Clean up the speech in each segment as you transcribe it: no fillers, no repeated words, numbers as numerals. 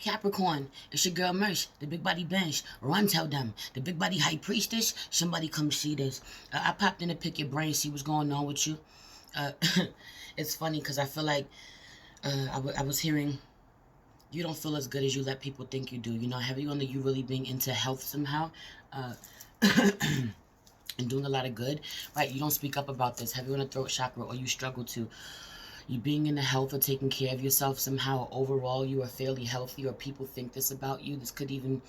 Capricorn, it's your girl Merch, the big body bench. Run, tell them. The big body high priestess, somebody come see this. I popped in to pick your brain, see what's going on with you. Uh, it's funny because I feel like I was hearing you don't feel as good as you let people think you do. You know, have you on the you really being into health somehow? Uh, and doing a lot of good, right? You don't speak up about this. Have you on the throat chakra or you struggle to? You being in the health or taking care of yourself somehow, overall you are fairly healthy, or people think this about you. This could even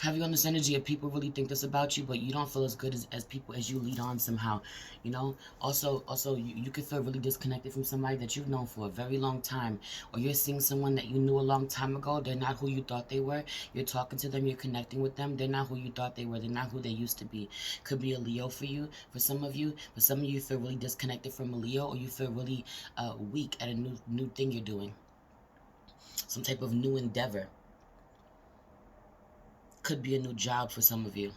have you on this energy of people really think this about you, but you don't feel as good as people as you lead on somehow, you know. Also you could feel really disconnected from somebody that you've known for a very long time, or you're seeing someone that you knew a long time ago. They're not who you thought they were. You're talking to them, you're connecting with them. They're not who you thought they were. They're not who they used to be. Could be a Leo for you, for some of you. For some of you feel really disconnected from a Leo, or you feel really weak at a new thing you're doing, some type of new endeavor. Could be a new job for some of you.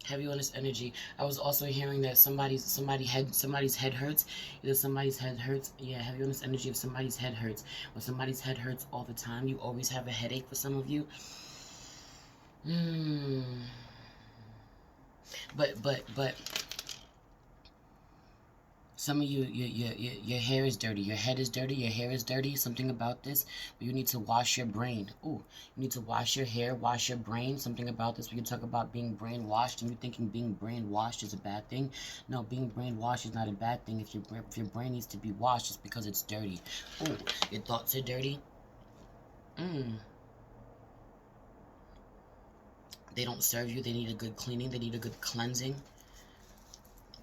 Heavy on this energy. I was also hearing that somebody's head hurts. Either somebody's head hurts. Yeah, heavy on this energy of somebody's head hurts. Or somebody's head hurts all the time. You always have a headache for some of you. But some of you, your hair is dirty, your head is dirty, your hair is dirty, something about this. But you need to wash your brain. Ooh, you need to wash your hair, wash your brain, something about this. We can talk about being brainwashed, and you're thinking being brainwashed is a bad thing. No, being brainwashed is not a bad thing. If your brain needs to be washed, it's because it's dirty. Ooh, your thoughts are dirty. They don't serve you. They need a good cleaning. They need a good cleansing.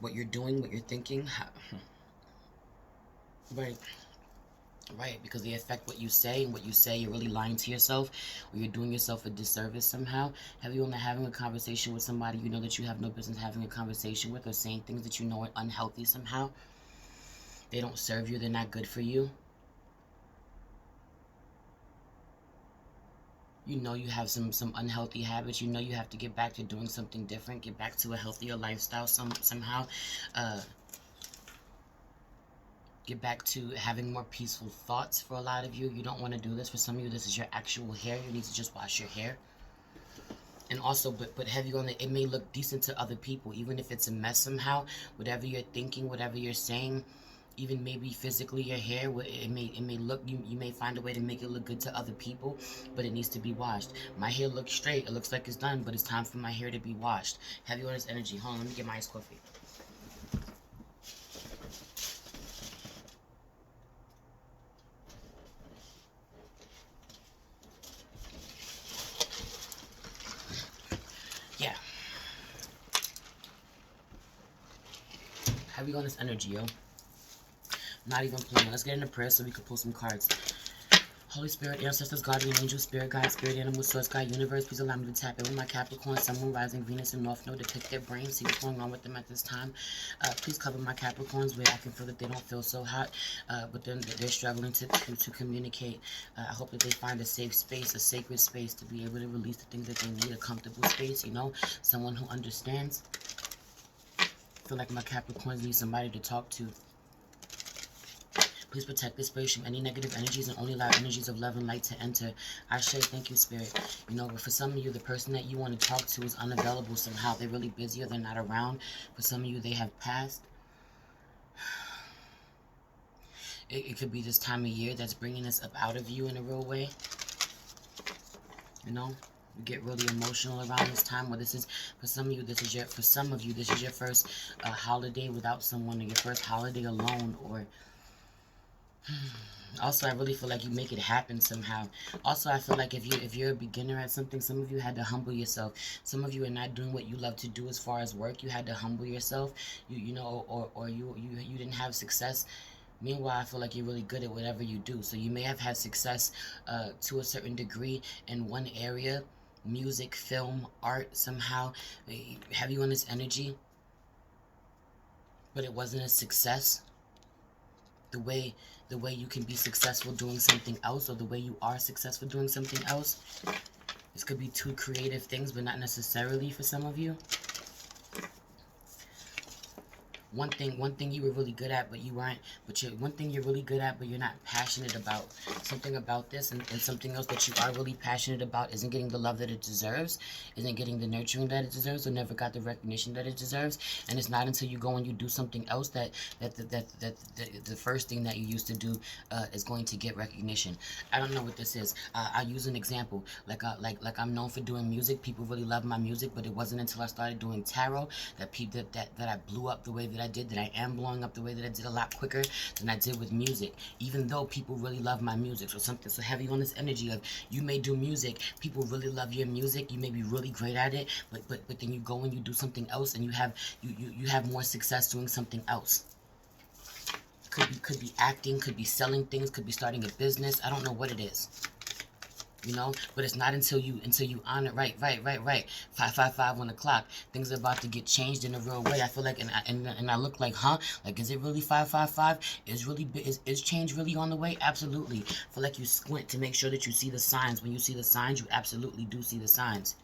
What you're doing, what you're thinking. Right, because they affect what you say, and what you say, you're really lying to yourself, or you're doing yourself a disservice somehow. Have you only having a conversation with somebody you know that you have no business having a conversation with, or saying things that you know are unhealthy somehow? They don't serve you, they're not good for you. You know you have some unhealthy habits. You know you have to get back to doing something different, get back to a healthier lifestyle somehow. Get back to having more peaceful thoughts. For a lot of you, you don't want to do this. For some of you, this is your actual hair. You need to just wash your hair. And also, but heavy on it may look decent to other people, even if it's a mess somehow. Whatever you're thinking, whatever you're saying, even maybe physically your hair, it may look, you may find a way to make it look good to other people, but it needs to be washed. My hair looks straight, it looks like it's done, but it's time for my hair to be washed. Heavy on this energy. Hold on, let me get my iced coffee. Yeah. Heavy on this energy, yo. Not even playing. Let's get into prayer so we can pull some cards. Holy Spirit, ancestors, guardian angels, spirit guide, spirit animal, source guide, universe, please allow me to tap in with my Capricorn, Sun, Moon, Rising, Venus, and North Node to pick their brains, see what's going on with them at this time. Please cover my Capricorns where I can feel that they don't feel so hot, but then they're struggling to communicate. I hope that they find a safe space, a sacred space to be able to release the things that they need, a comfortable space, you know, someone who understands. I feel like my Capricorns need somebody to talk to. Please protect this space from any negative energies and only allow energies of love and light to enter. I say thank you, Spirit. You know, for some of you, the person that you want to talk to is unavailable somehow. They're really busy or they're not around. For some of you, they have passed. It could be this time of year that's bringing this up out of you in a real way. You know, you get really emotional around this time. Well, this is, for some of you, this is your first holiday without someone, or your first holiday alone, or... Also, I really feel like you make it happen somehow. Also, I feel like if you're a beginner at something, some of you had to humble yourself. Some of you are not doing what you love to do as far as work. You had to humble yourself. You know, or you didn't have success. Meanwhile, I feel like you're really good at whatever you do. So you may have had success to a certain degree in one area, music, film, art, somehow. Have you on this energy? But it wasn't a success. The way you can be successful doing something else, or the way you are successful doing something else. This could be two creative things, but not necessarily for some of you. One thing you were really good at, but you weren't. But one thing you're really good at, but you're not passionate about. Something about this, and something else that you are really passionate about isn't getting the love that it deserves, isn't getting the nurturing that it deserves, or never got the recognition that it deserves. And it's not until you go and you do something else that the first thing that you used to do is going to get recognition. I don't know what this is. I'll use an example. Like I'm known for doing music. People really love my music, but it wasn't until I started doing tarot that I blew up the way that I did, that I am blowing up the way that I did a lot quicker than I did with music, even though people really love my music. So something so heavy on this energy of you may do music, people really love your music, you may be really great at it, but then you go and you do something else and you have more success doing something else. Could be acting, could be selling things, could be starting a business. I don't know what it is. You know, but it's not until you honor right. 555 on the clock. Things are about to get changed in a real way. I feel like, and I look like, huh? Like, is it really 555? Is change really on the way? Absolutely. I feel like you squint to make sure that you see the signs. When you see the signs, you absolutely do see the signs.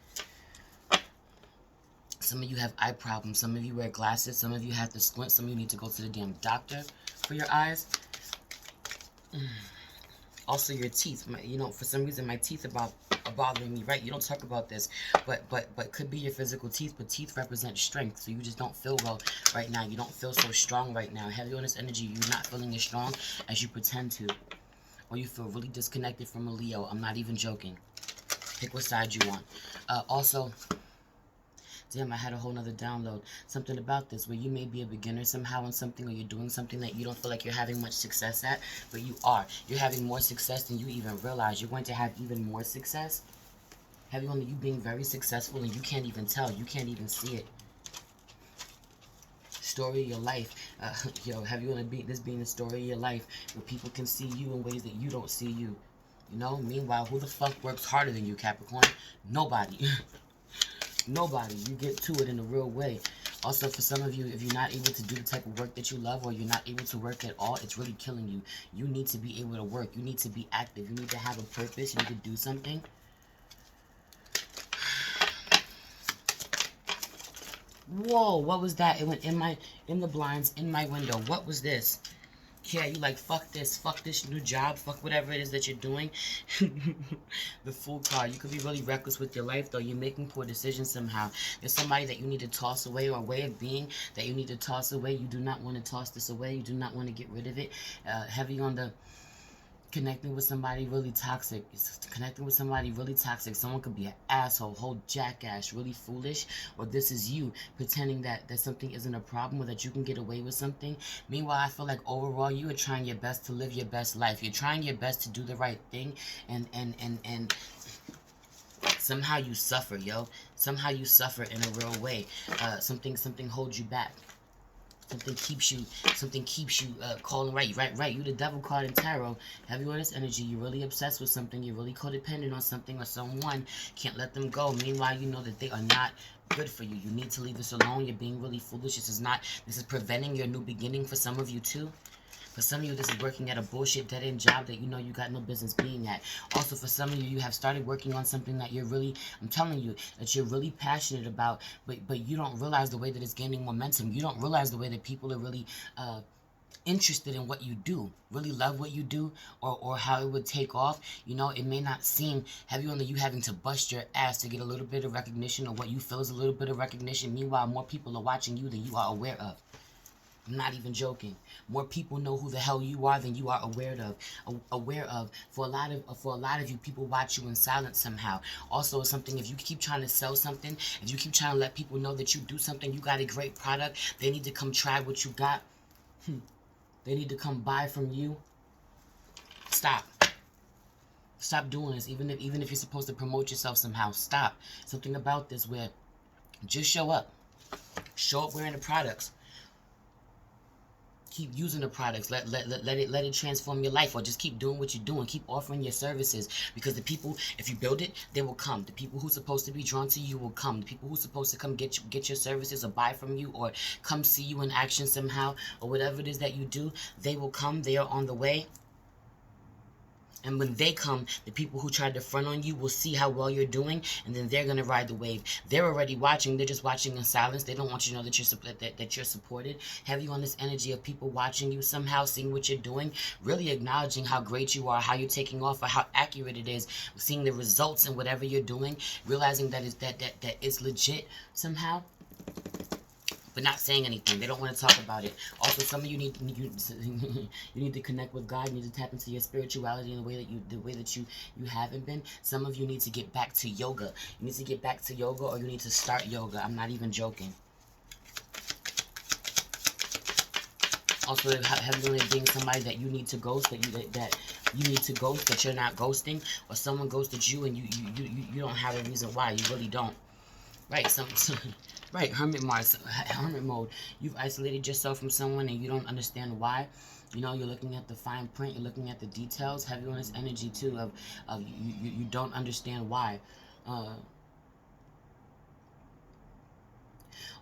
Some of you have eye problems. Some of you wear glasses. Some of you have to squint. Some of you need to go to the damn doctor for your eyes. Also, your teeth. You know, for some reason, my teeth are bothering me, right? You don't talk about this, but could be your physical teeth, but teeth represent strength, so you just don't feel well right now. You don't feel so strong right now. Heavy on this energy, you're not feeling as strong as you pretend to. Or you feel really disconnected from a Leo. I'm not even joking. Pick what side you want. Also, damn, I had a whole nother download. Something about this, where you may be a beginner somehow in something, or you're doing something that you don't feel like you're having much success at, but you are. You're having more success than you even realize. You're going to have even more success. Heavy on you being very successful, and you can't even tell. You can't even see it. Story of your life. Yo, heavy on this being the story of your life, where people can see you in ways that you don't see you. You know? Meanwhile, who the fuck works harder than you, Capricorn? Nobody. Nobody. You get to it in a real way. Also, for some of you, if you're not able to do the type of work that you love, or you're not able to work at all, it's really killing you. You need to be able to work. You need to be active. You need to have a purpose. You need to do something. Whoa, what was that? It went in the blinds, in my window. What was this? Yeah, you like, fuck this new job, fuck whatever it is that you're doing. The Fool card. You could be really reckless with your life, though. You're making poor decisions somehow. There's somebody that you need to toss away, or a way of being that you need to toss away. You do not want to toss this away. You do not want to get rid of it. Heavy on the connecting with somebody really toxic. Connecting with somebody really toxic. Someone could be an asshole, whole jackass, really foolish, or this is you pretending that something isn't a problem, or that you can get away with something. Meanwhile, I feel like overall you are trying your best to live your best life. You're trying your best to do the right thing, and somehow you suffer, yo. Somehow you suffer in a real way. Something holds you back. Something keeps you calling right. You the devil card in tarot. Heavy on this energy. You're really obsessed with something. You're really codependent on something or someone. Can't let them go. Meanwhile, you know that they are not good for you. You need to leave this alone. You're being really foolish. This is preventing your new beginning for some of you too. For some of you, this is working at a bullshit dead-end job that you know you got no business being at. Also, for some of you, you have started working on something that you're really, I'm telling you, that you're really passionate about, but you don't realize the way that it's gaining momentum. You don't realize the way that people are really interested in what you do, really love what you do, or how it would take off. You know, it may not seem heavy on you having to bust your ass to get a little bit of recognition, or what you feel is a little bit of recognition. Meanwhile, more people are watching you than you are aware of. I'm not even joking. More people know who the hell you are than you are aware of. For a lot of you, people watch you in silence somehow. Also, something, if you keep trying to sell something, if you keep trying to let people know that you do something, you got a great product, they need to come try what you got. They need to come buy from you. Stop. Stop doing this. Even if you're supposed to promote yourself somehow, stop. Something about this where just show up. Show up wearing the products. Keep using the products. Let it transform your life, or just keep doing what you're doing. Keep offering your services, because the people, if you build it, they will come. The people who's supposed to be drawn to you will come. The people who's supposed to come get your services, or buy from you, or come see you in action somehow, or whatever it is that you do, they will come. They are on the way. And when they come, the people who tried to front on you will see how well you're doing, and then they're gonna ride the wave. They're already watching. They're just watching in silence. They don't want you to know that you're supported. Have you on this energy of people watching you somehow, seeing what you're doing, really acknowledging how great you are, how you're taking off, or how accurate it is, seeing the results in whatever you're doing, realizing that it's legit somehow, but not saying anything. They don't want to talk about it. Also, some of you you need to connect with God. You need to tap into your spirituality in the way that you haven't been. Some of you need to get back to yoga. You need to get back to yoga, or you need to start yoga. I'm not even joking. Also, have you being somebody that you need to ghost, that you need to ghost, that you're not ghosting, or someone ghosted you and you don't have a reason why. You really don't. Right, right, hermit mode. You've isolated yourself from someone and you don't understand why. You know, you're looking at the fine print, you're looking at the details. Have you on this energy too of you don't understand why.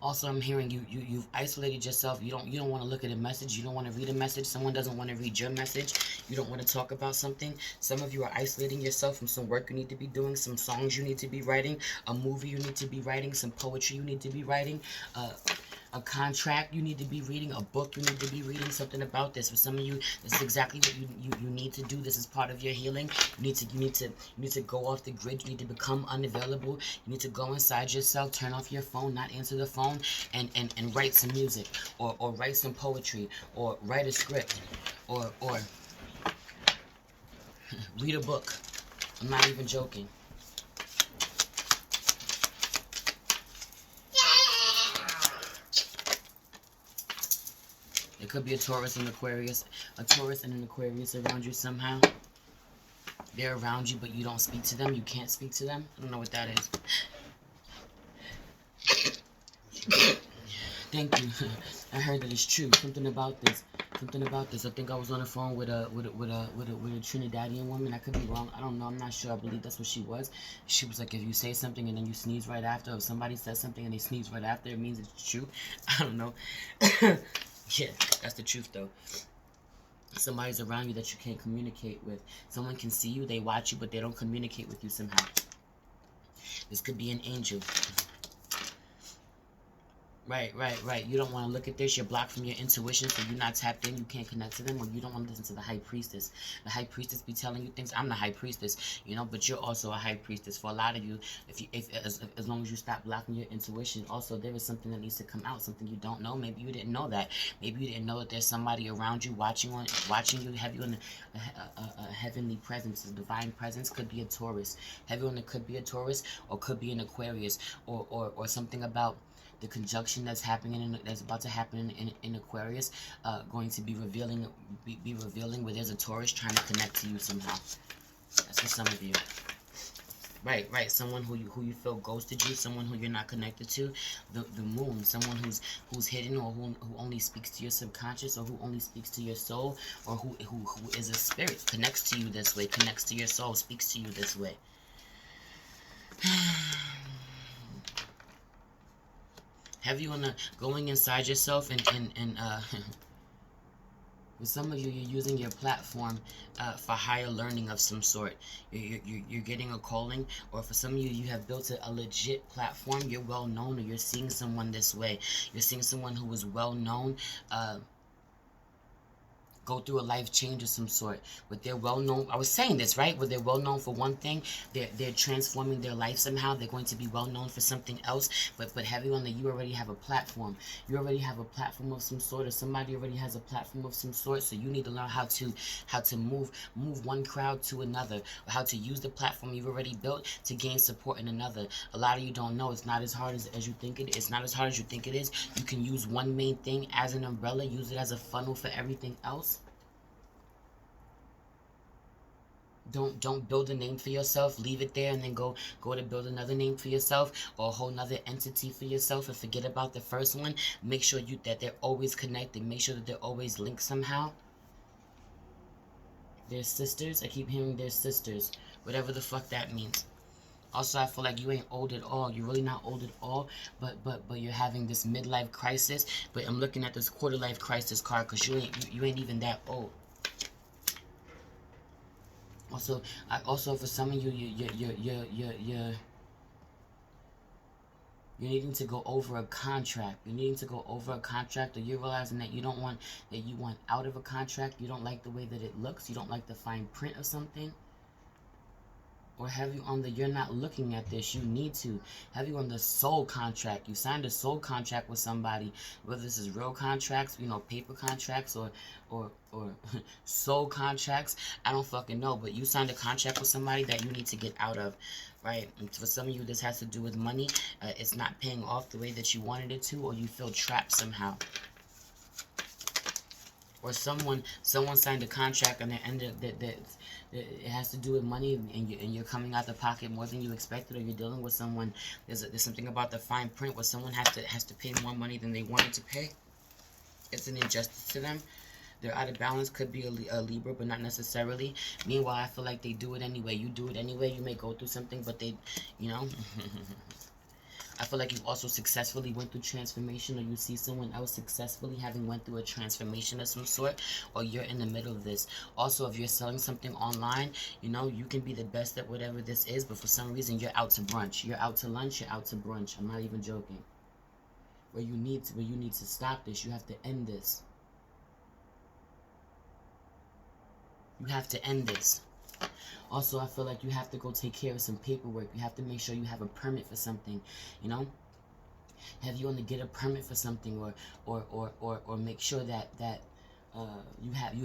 Also, I'm hearing you've isolated yourself. You don't want to look at a message. You don't want to read a message. Someone doesn't want to read your message. You don't want to talk about something. Some of you are isolating yourself from some work you need to be doing, some songs you need to be writing, a movie you need to be writing, some poetry you need to be writing, a contract you need to be reading, a book you need to be reading, something about this. For some of you, this is exactly what you need to do. This is part of your healing. You need to go off the grid. You need to become unavailable. You need to go inside yourself, turn off your phone, not answer the phone, and write some music, or write some poetry, or write a script, or read a book. I'm not even joking. It could be a Taurus and Aquarius. A Taurus and an Aquarius around you somehow. They're around you, but you don't speak to them. You can't speak to them. I don't know what that is. Thank you. I heard that it's true. Something about this. I think I was on the phone with a Trinidadian woman. I could be wrong. I don't know. I'm not sure. I believe that's what she was. She was like, if you say something and then you sneeze right after, if somebody says something and they sneeze right after, it means it's true. I don't know. Yeah, that's the truth though. Somebody's around you that you can't communicate with. Someone can see you, they watch you, but they don't communicate with you somehow. This could be an angel. Right. You don't want to look at this. You're blocked from your intuition, so you're not tapped in. You can't connect to them, or you don't want to listen to the high priestess. The high priestess be telling you things. I'm the high priestess, you know, but you're also a high priestess. For a lot of you, as long as you stop blocking your intuition, also there is something that needs to come out, something you don't know. Maybe you didn't know that. Maybe you didn't know that there's somebody around you watching you. Have you in a heavenly presence, a divine presence. Could be a Taurus. Have you in it? Could be a Taurus, or could be an Aquarius, or something about the conjunction that's happening that's about to happen in Aquarius, going to be revealing where there's a Taurus trying to connect to you somehow. That's for some of you. Right. Someone who you feel ghosted you, someone who you're not connected to. The moon, someone who's hidden, or who only speaks to your subconscious, or who only speaks to your soul, or who is a spirit, connects to you this way, connects to your soul, speaks to you this way. Have you going inside yourself and with some of you, you're using your platform for higher learning of some sort. You're getting a calling, or for some of you, you have built a legit platform. You're well known, or you're seeing someone this way. You're seeing someone who is well known, go through a life change of some sort. But they're well known. I was saying this, right? Where they're well known for one thing, they're transforming their life somehow. They're going to be well known for something else. But have you on that? You already have a platform. You already have a platform of some sort, or somebody already has a platform of some sort. So you need to learn how to move one crowd to another, or how to use the platform you've already built to gain support in another. A lot of you don't know. It's not as hard as you think it is. It's not as hard as you think it is. You can use one main thing as an umbrella. Use it as a funnel for everything else. Don't build a name for yourself, leave it there, and then go to build another name for yourself, or a whole nother entity for yourself, and forget about the first one. Make sure that they're always connected. Make sure that they're always linked somehow. They're sisters. I keep hearing they're sisters, whatever the fuck that means. Also, I feel like you ain't old at all. You're really not old at all, but you're having this midlife crisis. But I'm looking at this quarter life crisis card, because you ain't even that old. Also for some of you, you're needing to go over a contract. You're needing to go over a contract, or you're realizing that you don't want, that you want out of a contract. You don't like the way that it looks. You don't like the fine print of something. Or have you on the you're not looking at this, you need to. Have you on the soul contract? You signed a soul contract with somebody, whether this is real contracts, paper contracts, or soul contracts. I don't fucking know, but you signed a contract with somebody that you need to get out of, right? And for some of you, this has to do with money. It's not paying off the way that you wanted it to, or you feel trapped somehow. Or someone signed a contract and it ended that it has to do with money, and you're coming out the pocket more than you expected, or you're dealing with someone. There's something about the fine print where someone has to pay more money than they wanted to pay. It's an injustice to them. They're out of balance. Could be a Libra, but not necessarily. Meanwhile, I feel like they do it anyway. You do it anyway. You may go through something, but they, I feel like you also successfully went through transformation, or you see someone else successfully having went through a transformation of some sort, or you're in the middle of this. Also, if you're selling something online, you can be the best at whatever this is, but for some reason you're out to brunch, you're out to lunch, you're out to brunch. I'm not even joking. Where you need to stop this. You have to end this. You have to end this. Also, I feel like you have to go take care of some paperwork. You have to make sure you have a permit for something, Have you want to get a permit for something, or make sure that you have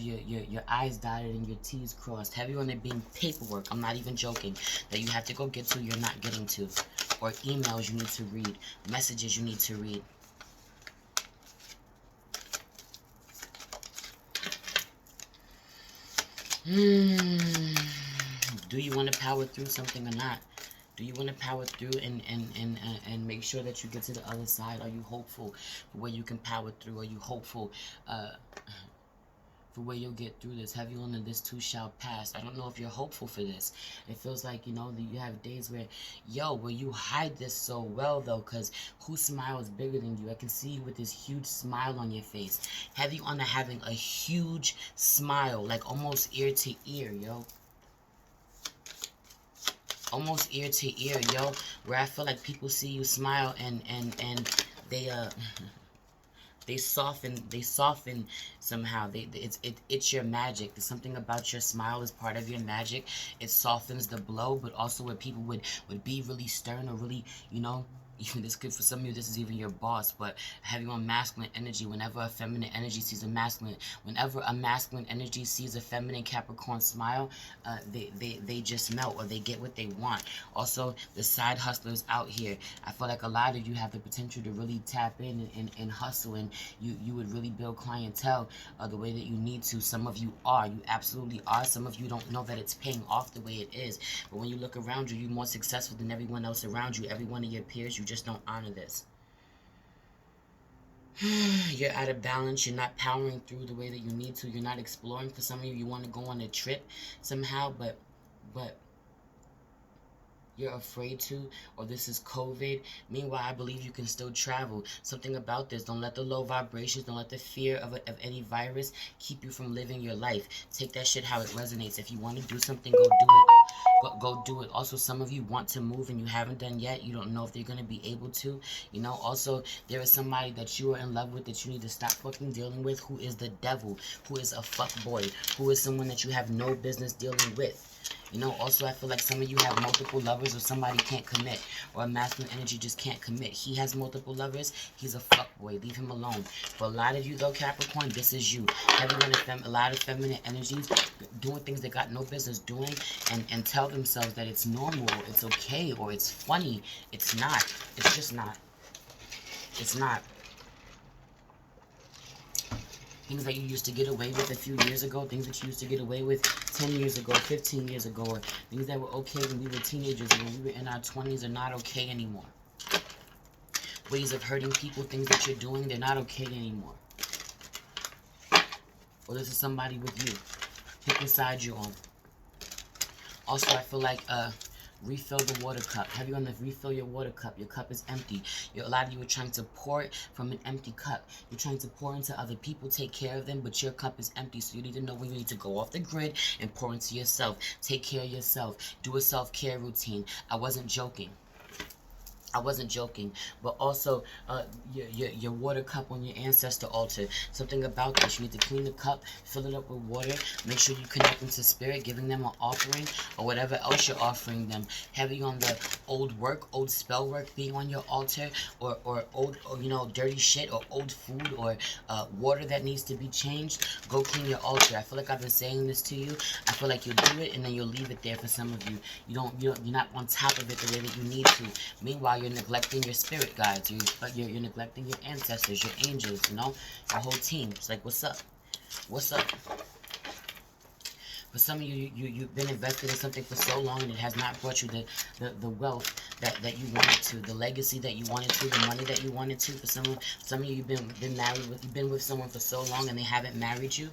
your I's dotted and your T's crossed. Have you on it being paperwork? I'm not even joking. That you have to go get to, you're not getting to, or emails you need to read, messages you need to read. Do you want to power through something or not? Do you want to power through and make sure that you get to the other side? Are you hopeful for where you can power through? Are you hopeful for where you'll get through this? Have you on this too shall pass? I don't know if you're hopeful for this. It feels like, you have days where, where you hide this so well, though, because whose smile is bigger than you? I can see you with this huge smile on your face. Have you on having a huge smile, like almost ear to ear, almost ear to ear, where I feel like people see you smile and they they soften somehow. It's your magic. There's something about your smile is part of your magic. It softens the blow, but also where people would be really stern, or really, even this could, for some of you, this is even your boss, but have you on masculine energy. Whenever a feminine energy sees a masculine energy sees a feminine Capricorn smile, they just melt, or they get what they want. Also, the side hustlers out here, I feel like a lot of you have the potential to really tap in and hustle, and you would really build clientele the way that you need to. Some of you absolutely are. Some of you don't know that it's paying off the way it is, but when you look around you, you're more successful than everyone else around you, every one of your peers. You just don't honor this. You're out of balance. You're not powering through the way that you need to. You're not exploring. For some of you, you want to go on a trip somehow, but you're afraid to, or this is COVID. Meanwhile, I believe you can still travel. Something about this. Don't let the low vibrations, don't let the fear of any virus keep you from living your life. Take that shit how it resonates. If you want to do something, go do it. Go do it. Also, some of you want to move and you haven't done yet. You don't know if they're going to be able to. Also, there is somebody that you are in love with that you need to stop fucking dealing with, who is the devil, who is a fuckboy, who is someone that you have no business dealing with. Also, I feel like some of you have multiple lovers, or somebody can't commit, or a masculine energy just can't commit. He has multiple lovers. He's a fuckboy. Leave him alone. For a lot of you, though, Capricorn, this is you. Having a lot of feminine energies, doing things they got no business doing, and tell themselves that it's normal, or it's okay, or it's funny. It's not. It's just not. It's not. Things that you used to get away with a few years ago, things that you used to get away with 10 years ago, 15 years ago, or things that were okay when we were teenagers or when we were in our 20s are not okay anymore. Ways of hurting people, things that you're doing, they're not okay anymore. Or this is somebody with you. Pick a side you're on. Also, I feel like Refill the water cup. Have you on the refill your water cup? Your cup is empty. A lot of you are trying to pour it from an empty cup. You're trying to pour into other people, take care of them, but your cup is empty. So you need to know when you need to go off the grid and pour into yourself. Take care of yourself. Do a self-care routine. I wasn't joking. I wasn't joking, but also your water cup on your ancestor altar. Something about this. You need to clean the cup, fill it up with water. Make sure you connect them to spirit, giving them an offering or whatever else you're offering them. Heavy on the old work, old spell work being on your altar, or old, or, dirty shit, or old food, or water that needs to be changed. Go clean your altar. I feel like I've been saying this to you. I feel like you'll do it and then you'll leave it there for some of you. You're not on top of it the way that you need to. Meanwhile, you're neglecting your spirit guides. You're neglecting your ancestors, your angels, your whole team. It's like, what's up? What's up? For some of you, you've been invested in something for so long and it has not brought you the wealth that you wanted to, the legacy that you wanted to, the money that you wanted to. For some of you, you've been with someone for so long and they haven't married you.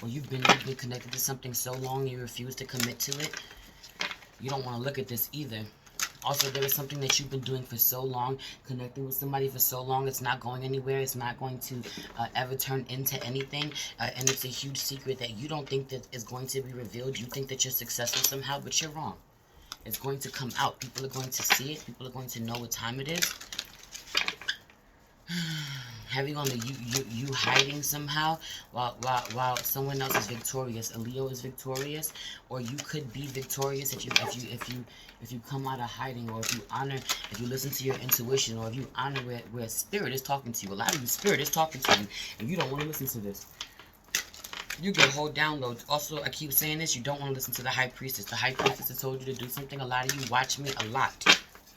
Or you've been connected to something so long you refuse to commit to it. You don't want to look at this either. Also, there is something that you've been doing for so long, connecting with somebody for so long, it's not going anywhere, it's not going to ever turn into anything, and it's a huge secret that you don't think that is going to be revealed. You think that you're successful somehow, but you're wrong. It's going to come out. People are going to see it. People are going to know what time it is. Having on the you hiding somehow while someone else is victorious. A Leo is victorious, or you could be victorious if you come out of hiding, or if you listen to your intuition, or if you honor where spirit is talking to you. A lot of you, spirit is talking to you, and you don't want to listen to this. You get whole downloads. Also, I keep saying this, you don't want to listen to the high priestess. The high priestess has told you to do something. A lot of you watch me a lot.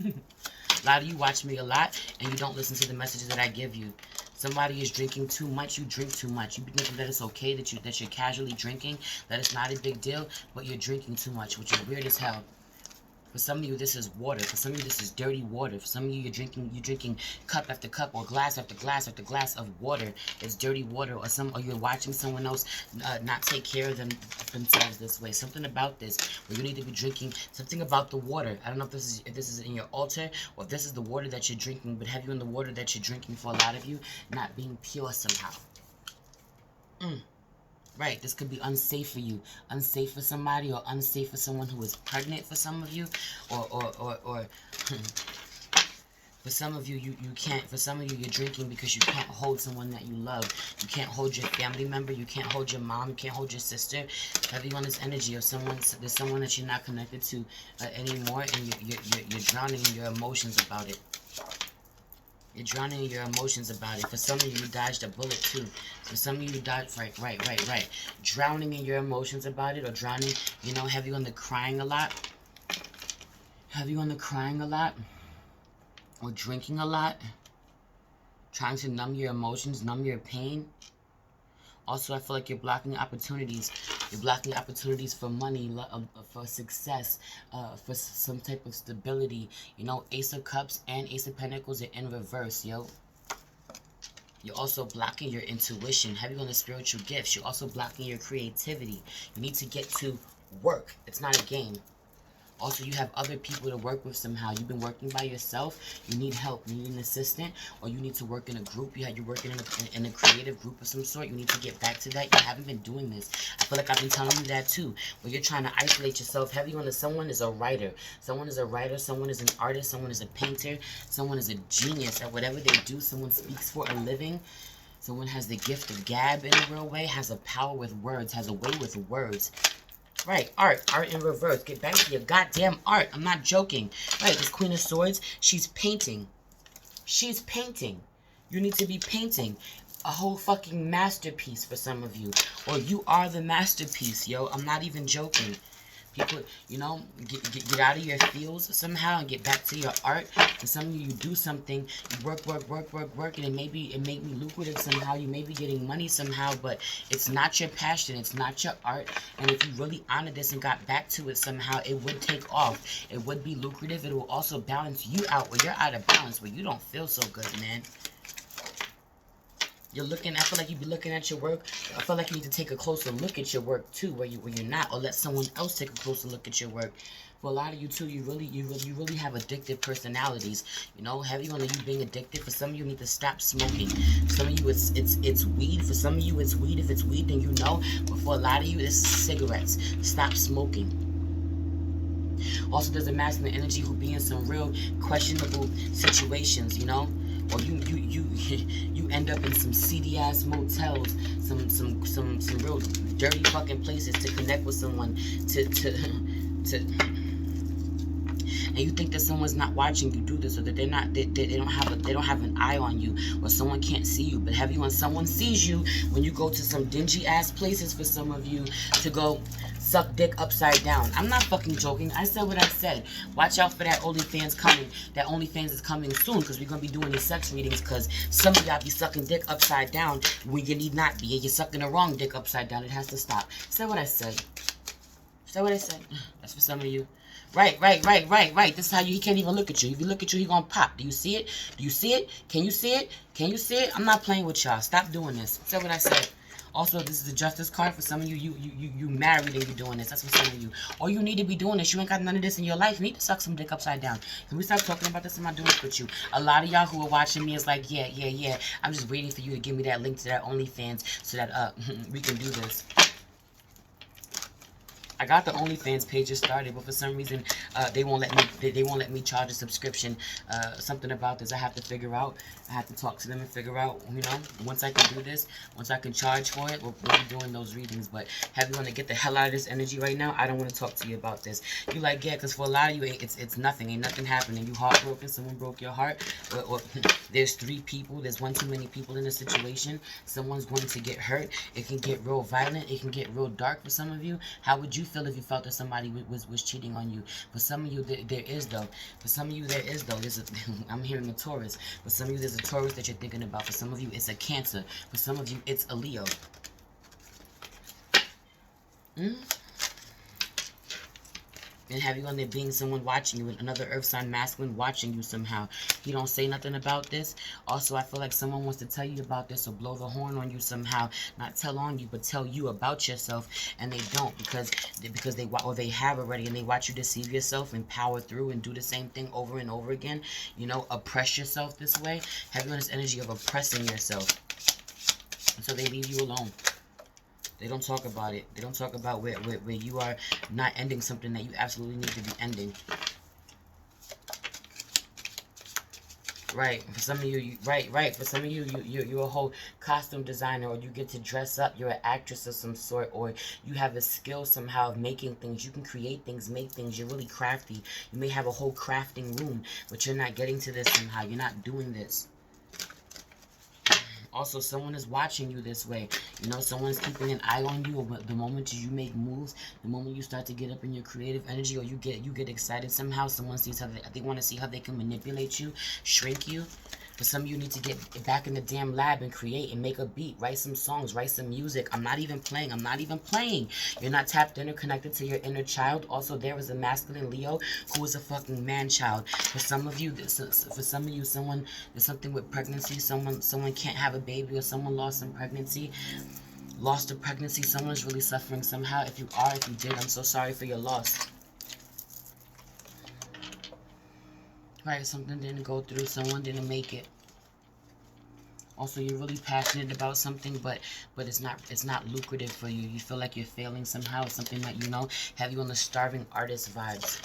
A lot of you watch me a lot, and you don't listen to the messages that I give you. Somebody is drinking too much. You drink too much. You think that it's okay that you're casually drinking, that it's not a big deal, but you're drinking too much, which is weird as hell. For some of you, this is water. For some of you, this is dirty water. For some of you, you're drinking cup after cup, or glass after glass after glass of water. It's dirty water. Or you're watching someone else not take care of themselves this way. Something about this, where you need to be drinking. Something about the water. I don't know if this is in your altar, or if this is the water that you're drinking. But have you in the water that you're drinking, for a lot of you, not being pure somehow? Right, this could be unsafe for you, unsafe for somebody, or unsafe for someone who is pregnant for some of you, or for some of you, you can't, for some of you, you're drinking because you can't hold someone that you love. You can't hold your family member, you can't hold your mom, you can't hold your sister. Heavy on this energy of there's someone that you're not connected to anymore, and you're drowning in your emotions about it. You're drowning in your emotions about it. For some of you, you dodged a bullet too. For some of you, you dodged, right. Drowning in your emotions about it, or drowning, have you on the crying a lot? Have you on the crying a lot? Or drinking a lot? Trying to numb your emotions, numb your pain? Also, I feel like you're blocking opportunities. You're blocking opportunities for money, for success, for some type of stability. Ace of Cups and Ace of Pentacles are in reverse, yo. You're also blocking your intuition. Heavy on the spiritual gifts. You're also blocking your creativity. You need to get to work. It's not a game. Also, you have other people to work with somehow. You've been working by yourself. You need help. You need an assistant, or you need to work in a group. You're working in a creative group of some sort. You need to get back to that. You haven't been doing this. I feel like I've been telling you that too. Where you're trying to isolate yourself. Heavy on someone is a writer. Someone is a writer. Someone is an artist. Someone is a painter. Someone is a genius at whatever they do. Someone speaks for a living. Someone has the gift of gab in a real way. Has a power with words. Has a way with words. Right, art in reverse. Get back to your goddamn art. I'm not joking. Right, this Queen of Swords, she's painting. She's painting. You need to be painting a whole fucking masterpiece for some of you. Or you are the masterpiece, yo. I'm not even joking. People, get out of your fields somehow and get back to your art. And some of you do something, you work, and it may be lucrative somehow. You may be getting money somehow, but it's not your passion. It's not your art. And if you really honored this and got back to it somehow, it would take off. It would be lucrative. It will also balance you out where you're out of balance, where you don't feel so good, man. I feel like you'd be looking at your work. I feel like you need to take a closer look at your work too, where you're not, or let someone else take a closer look at your work. For a lot of you too, you really have addictive personalities. You know, heavy on you being addicted. For some of you, need to stop smoking. Some of you, it's weed. For some of you, it's weed. If it's weed, then you know. But for a lot of you, it's cigarettes. Stop smoking. Also, there's a masculine energy who be in some real questionable situations. You know, or you end up in some seedy ass motels, some real dirty fucking places to connect with someone to and you think that someone's not watching you do this, or that they don't have an eye on you, or someone can't see you. But have you when someone sees you when you go to some dingy ass places, for some of you to go suck dick upside down? I'm not fucking joking. I said what I said. Watch out for that OnlyFans coming. That OnlyFans is coming soon, because we're gonna be doing these sex readings, because some of y'all be sucking dick upside down when you need not be, and you're sucking the wrong dick upside down. It has to stop. Said what I said. Said what I said. That's for some of you. Right. This is how he can't even look at you. If you look at you, he gonna pop. Do you see it? Do you see it? Can you see it? Can you see it? I'm not playing with y'all. Stop doing this. Said what I said. Also, this is the justice card for some of you. You married and you doing this. That's for some of you. Or you need to be doing this. You ain't got none of this in your life. You need to suck some dick upside down. Can we start talking about this? I'm not doing it with you. A lot of y'all who are watching me is like, yeah. I'm just waiting for you to give me that link to that OnlyFans so that we can do this. I got the OnlyFans pages started, but for some reason they won't let me. They won't let me charge a subscription. Something about this I have to figure out. I have to talk to them and figure out. You know, once I can do this, once I can charge for it, we'll be doing those readings. But have you want to get the hell out of this energy right now? I don't want to talk to you about this. You like, yeah, because for a lot of you, it's nothing. Ain't nothing happening. You heartbroken. Someone broke your heart. Or there's 3 people. There's one too many people in a situation. Someone's going to get hurt. It can get real violent. It can get real dark for some of you. How would you feel if you felt that somebody was cheating on you? For some of you, there is though. For some of you, there is though. I'm hearing a Taurus. For some of you, there's a Taurus that you're thinking about. For some of you, it's a Cancer. For some of you, it's a Leo. And have you on there being someone watching you, another earth sign masculine watching you somehow? He don't say nothing about this. Also, I feel like someone wants to tell you about this or blow the horn on you somehow. Not tell on you, but tell you about yourself, and they don't, because they have already, and they watch you deceive yourself and power through and do the same thing over and over again. You know, oppress yourself this way. Have you on this energy of oppressing yourself until they leave you alone. They don't talk about it. They don't talk about where you are not ending something that you absolutely need to be ending. Right. For some of you, right. For some of you, you're a whole costume designer, or you get to dress up. You're an actress of some sort, or you have a skill somehow of making things. You can create things, make things. You're really crafty. You may have a whole crafting room, but you're not getting to this somehow. You're not doing this. Also, someone is watching you this way. You know, someone's keeping an eye on you. The moment you make moves, the moment you start to get up in your creative energy, or you get excited somehow, someone sees how they want to see how they can manipulate you, shrink you. But some of you need to get back in the damn lab and create and make a beat, write some songs, write some music. I'm not even playing. You're not tapped in or connected to your inner child. Also, there is a masculine Leo who is a fucking man child. For some of you, someone, there's something with pregnancy. Someone can't have a baby, or someone lost a pregnancy. Someone's really suffering somehow. If you did, I'm so sorry for your loss. Right, something didn't go through, someone didn't make it. Also, you're really passionate about something, but it's not lucrative for you. You feel like you're failing somehow. It's something that have you on the starving artist vibes.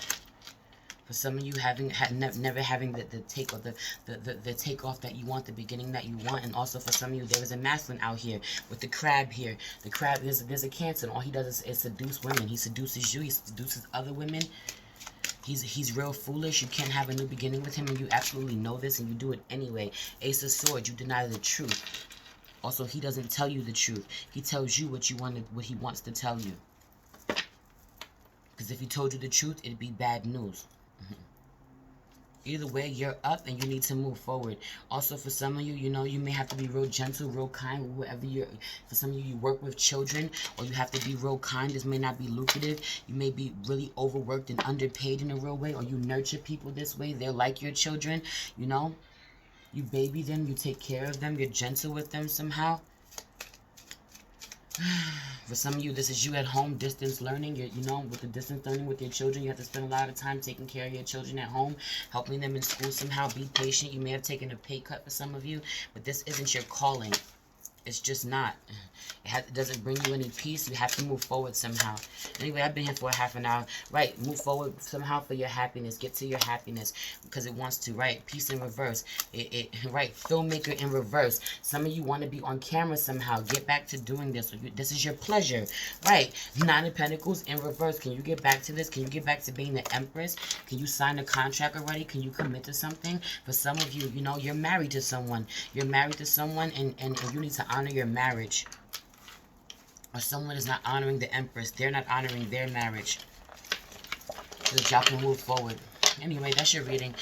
For some of you, never having the take, or the takeoff that you want, the beginning that you want. And also for some of you, there is a masculine out here with the crab here. The crab, there's a Cancer, and all he does is seduce women. He seduces you. He seduces other women. He's real foolish. You can't have a new beginning with him, and you absolutely know this, and you do it anyway. Ace of Swords, you deny the truth. Also, he doesn't tell you the truth. He tells you what he wants to tell you. Because if he told you the truth, it'd be bad news. Either way, you're up and you need to move forward. Also, for some of you, you may have to be real gentle, real kind, whatever for some of you work with children, or you have to be real kind. This may not be lucrative. You may be really overworked and underpaid in a real way, or you nurture people this way. They're like your children, You baby them, you take care of them, you're gentle with them somehow. For some of you, this is you at home, distance learning. With the distance learning with your children, you have to spend a lot of time taking care of your children at home, helping them in school somehow. Be patient. You may have taken a pay cut for some of you, but this isn't your calling. It's just not. It doesn't bring you any peace. You have to move forward somehow. Anyway, I've been here for a half an hour. Right, move forward somehow for your happiness. Get to your happiness because it wants to. Right, peace in reverse. Right, filmmaker in reverse. Some of you want to be on camera somehow. Get back to doing this. This is your pleasure. Right, Nine of Pentacles in reverse. Can you get back to this? Can you get back to being the Empress? Can you sign a contract already? Can you commit to something? For some of you, you're married to someone. You're married to someone and you need to honor your marriage. Or someone is not honoring the Empress. They're not honoring their marriage. So that y'all can move forward. Anyway, that's your reading.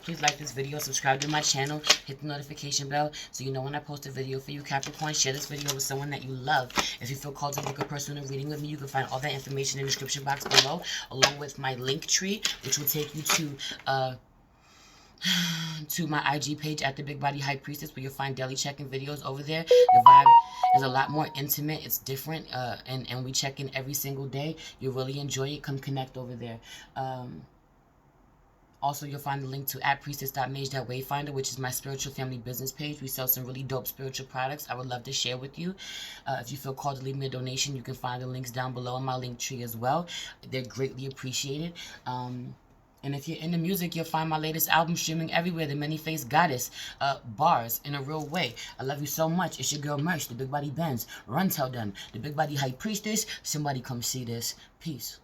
Please like this video, subscribe to my channel, hit the notification bell so you know when I post a video for you, Capricorn. Share this video with someone that you love. If you feel called to book a personal reading with me, you can find all that information in the description box below, along with my link tree, which will take you to my IG page at the Big Body High Priestess, where you'll find daily check-in videos over there. The vibe is a lot more intimate. It's different, and we check in every single day. You'll really enjoy it. Come connect over there. Also, you'll find the link to @priestess.mage.wayfinder, which is my spiritual family business page. We sell some really dope spiritual products I would love to share with you. If you feel called to leave me a donation, you can find the links down below in my link tree as well. They're greatly appreciated. And if you're into music, you'll find my latest album streaming everywhere, The Many-Faced Goddess, Bars, In a Real Way. I love you so much. It's your girl Merch, the Big Body Benz. Run, tell them. The Big Body High Priestess. Somebody come see this. Peace.